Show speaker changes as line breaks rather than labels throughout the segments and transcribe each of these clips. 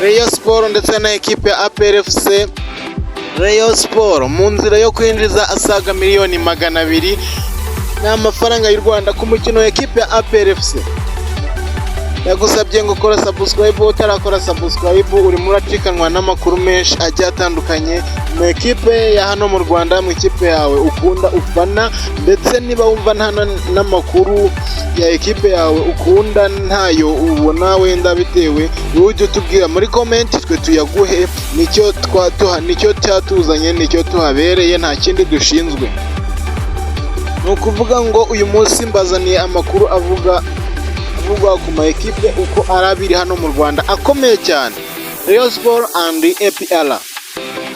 Rayon Sport ndetse na ekipe ya APR FC. Rayon Sport mu nzira yo kwinjiza asaga miliyoni 200 n'amafaranga y'u Rwanda ku mukino wa ekipe ya APR FC. Yagusabye ngo kora subscribe, utarakora subscribe urimo uracikanwa n'amakuru menshi agiye atandukanye mu ekipe ya hano mu Rwanda, mu ikipe yawe ukunda ufana, ndetse niba wumva nta n'amakuru ya ekipe yawe ukunda ntayo ubona wenda bitewe, ujye utubwira muri comment twe tuyaguhe. Nicyo cyatuzanye, nicyo tuhabereye, nta kindi dushinzwe. Ni ukuvuga ngo uyu munsi mbazaniye amakuru avugwa ku ma ekipe uko arabiri hano mu Rwanda akomeye cyane, Rayon Sport and APR.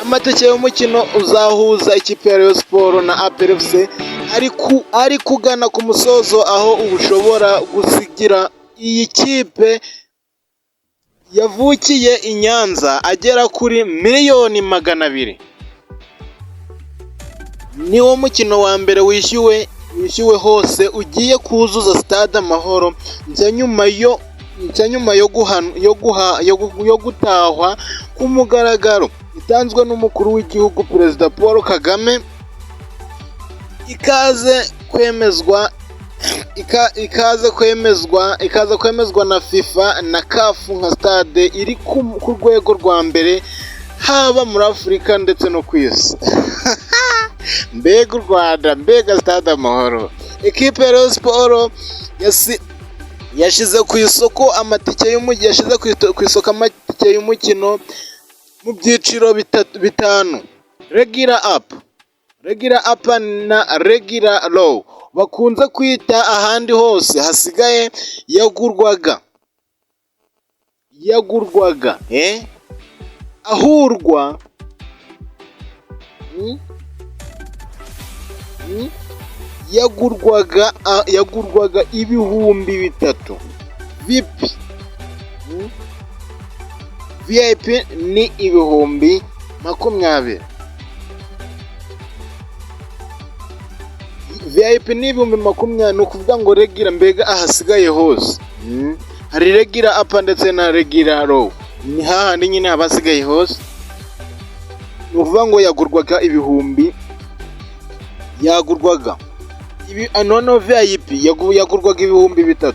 Amatike y'umukino uzahuza ikipe ya Rayon Sport na APR FC ari kugana ku musozo, aho ushobora gusigira iyi kipe yavukiye i Nyanza agera kuri miliyoni 200. Niwo mukino wa mbere wishyuwe hose ugiye kuzuza stade Amahoro nshya nyuma yo gutahwa ku mugaragaro itanzwe n'umukuru w'igihugu Perezida Paul Kagame, ikaze kwemezwa na FIFA na CAF nka stade iri ku rwego rwa mbere haba muri Afurika ndetse no ku isi. Mbega u Rwanda, mbega stade Amahoro. Ekipe ya Rayon Sport yashize ku isoko amatike y'umukino mu byiciro bitanu: regular up na regular low, bakunze kwita ahandi hose hasigaye ahurwa yagurwaga ibihumbi 3. VIP ni ibihumbi 20. VIP ni ibihumbi 20, ni ukuvuga ngo regular mbega ahasigaye hose. Hari regular up ndetse na regular low, ni hahandi nyine habasigaye hose. Ni ukuvuga ngo yagurwaga noneho VIP yagurwaga ibihumbi 3.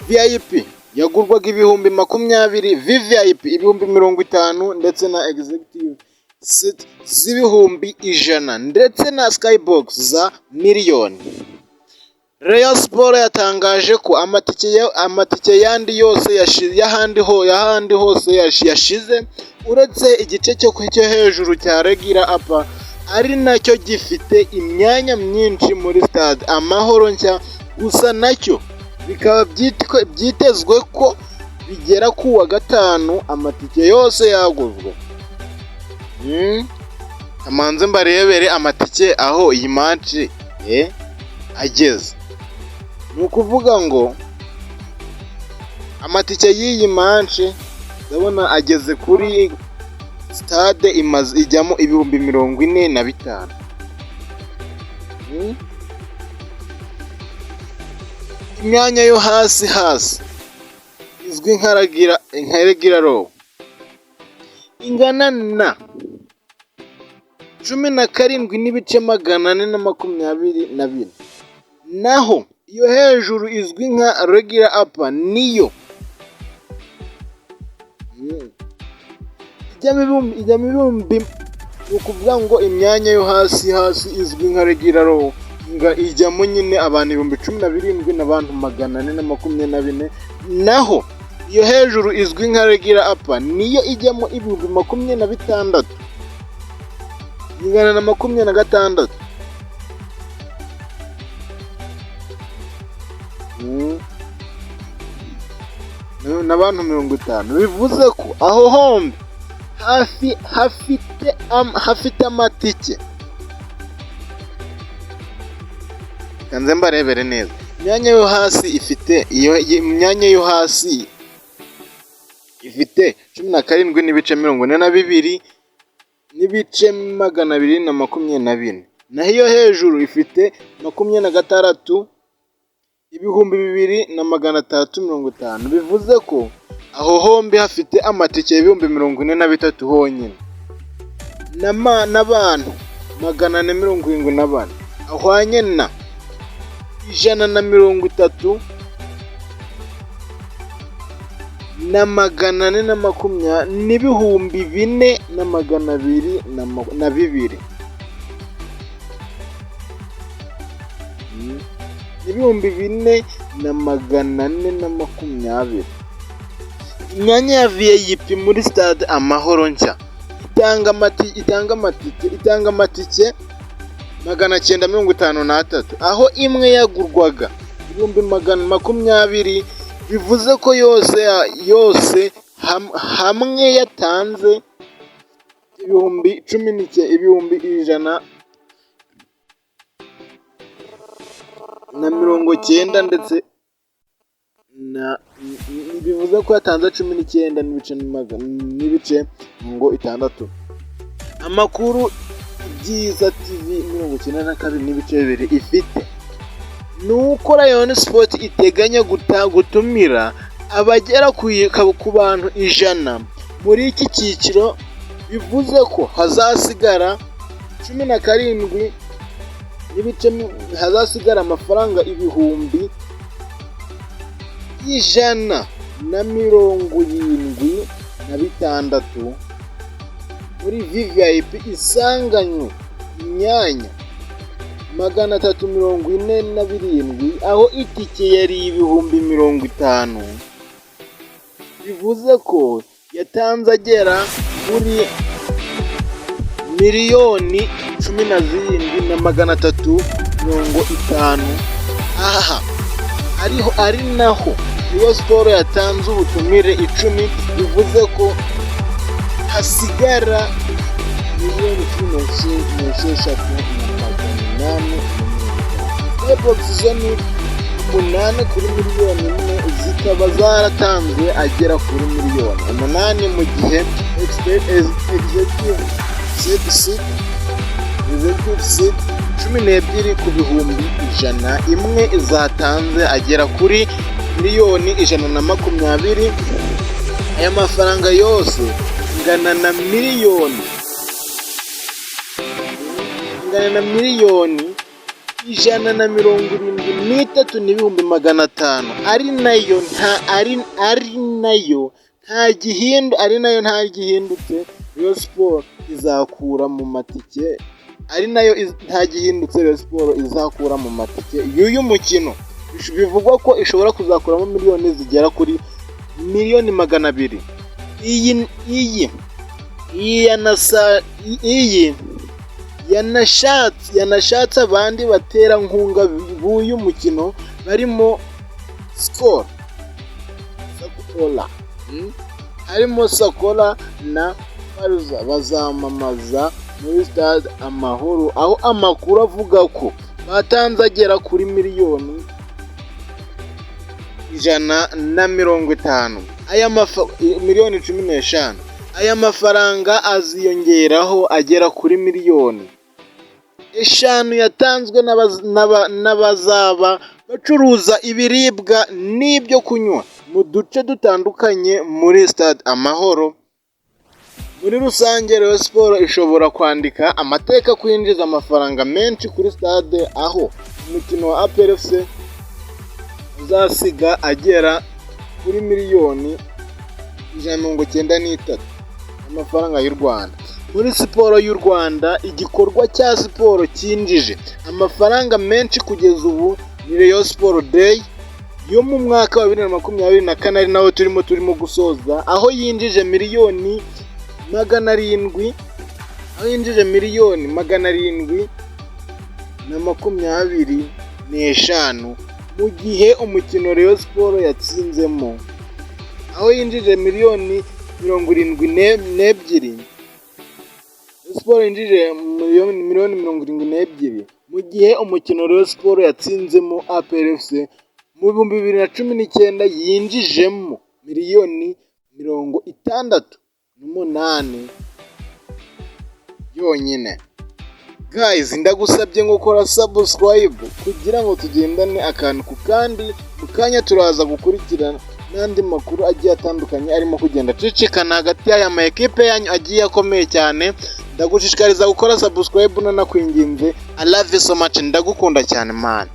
VIP yagurwaga ibihumbi 20, VVIP ibihumbi 50, ndetse na executive seat z'ibihumbi 100, ndetse na skybox za miliyoni. Rayon Sport yatangaje ko amatike yandi yose y'ahandi hose yashize, uretse igice cyo hejuru cya regular up ari nacyo gifite imyanya myinshi muri stade Amahoro nshya. Gusa nacyo bikaba byitezwe ko bigera ku wa 5 amatike yose yaguzwe. Amanze mbarebere amatike aho iyi match ageze. Ni ukuvuga ngo amatike y'iyi match ndabona ageze kuri stade ijyamo ibihumbi 45. Imyanya yo hasi izwi nka regular low ingana na 17,424, naho iyo hejuru izwi nka regular up niyo ijyamo ibihumbi. Ni ukuvuga ngo imyanya yo hasi izwi nka regular low ijyamo nyine abantu 17,000 n'abantu 424, naho iyo hejuru izwi nka regular up niyo ijyamo ibihumbi 26 ingana na 26. N'abantu 50, bivuze ko aho hombi hafite amatike. Kanze mbarebere neza imyanya yo hasi ifite 17,42 n'ibice 224, naho iyo hejuru ifite 26 ibihumbi 2,650, bivuze ko aho hombi hafite amatike y'ibihumbi 43 honyine n'abantu 474, ahwanye na 130 na 440 n'ibihumbi 4,202 n'ibihumbi 4,420. Imyanya ya VIP muri stade Amahoro nshya itanga amatike 953, aho imwe yagurwaga ibihumbi 120, bivuze ko yose hamwe yatanze ibihumbi 190 ndetse bivuze ko yatanze 19 n'ibice 60. Amakuru Byiza TV 92.2 ifite nuko Rayon Sport iteganya gutumira abagera ku bantu 100 muri iki cyiciro, bivuze ko hazasigara 17 n'ibice, hazasigara amafaranga ibihumbi 176 muri VIP isanganywe imyanya 347, aho itike yari ibihumbi 50, bivuze ko yatanze agera kuri miliyoni 17,350. Aha ari naho Rayon Sport yatanze ubutumire 10, bivuze ko hasigara miliyoni 16,800. Box zone 8 kuri miliyoni 1 zikaba zaratanzwe agera kuri miliyoni 8, mu gihe executive seat 12 ku bihumbi 100, imwe zatanze agera kuri miliyoni 120. Aya mafaranga yose ingana na miliyoni 173 n'ibihumbi 500, ari nayo nta gihindutse Rayon Sport izakura mu matike, izakura mu matike y'uyu mukino. Bivugwa ko ishobora kuzakuramo miliyoni zigera kuri miliyoni 200. Iyi yanashatse abandi baterankunga b'uyu mukino barimo Skol, harimo Sakola na Faruza, bazamamaza muri stade Amahoro, aho amakuru avuga ko batanze agera kuri miliyoni 150, miliyoni 15. Aya mafaranga aziyongeraho agera kuri miliyoni 5 yatanzwe n'abazaba bacuruza ibiribwa n'ibyo kunywa mu duce dutandukanye muri stade Amahoro. Muri rusange Rayon Sport ishobora kwandika amateka kwinjiza amafaranga menshi kuri stade, aho umukino wa APR FC uzasiga agera kuri miliyoni 193 amafaranga y'u Rwanda. Muri siporo y'u Rwanda, igikorwa cya siporo cyinjije amafaranga menshi kugeza ubu ni Rayon Sport Day yo mu mwaka wa 2024, ari naho turimo gusoza, aho yinjije miliyoni 700, miliyoni 725, mu gihe umukino Rayon Sport yatsinzemo, aho yinjije miliyoni 72. Sport yinjije miliyoni 72, mu gihe umukino Rayon Sport yatsinzemo APR FC mu 2019 yinjijemo miliyoni 68 yonyine. guys ndagusabye ngo ukora subscribe kugira ngo tugendane akantu ku kandi, mu kanya turaza gukurikirana n'andi makuru agiye atandukanye arimo kugenda acicikana hagati y'aya ma ekipe yanyu agiye akomeye cyane. Ndagushishikariza gukora subscribe nanakwinginze. I love you so much, ndagukunda cyane man.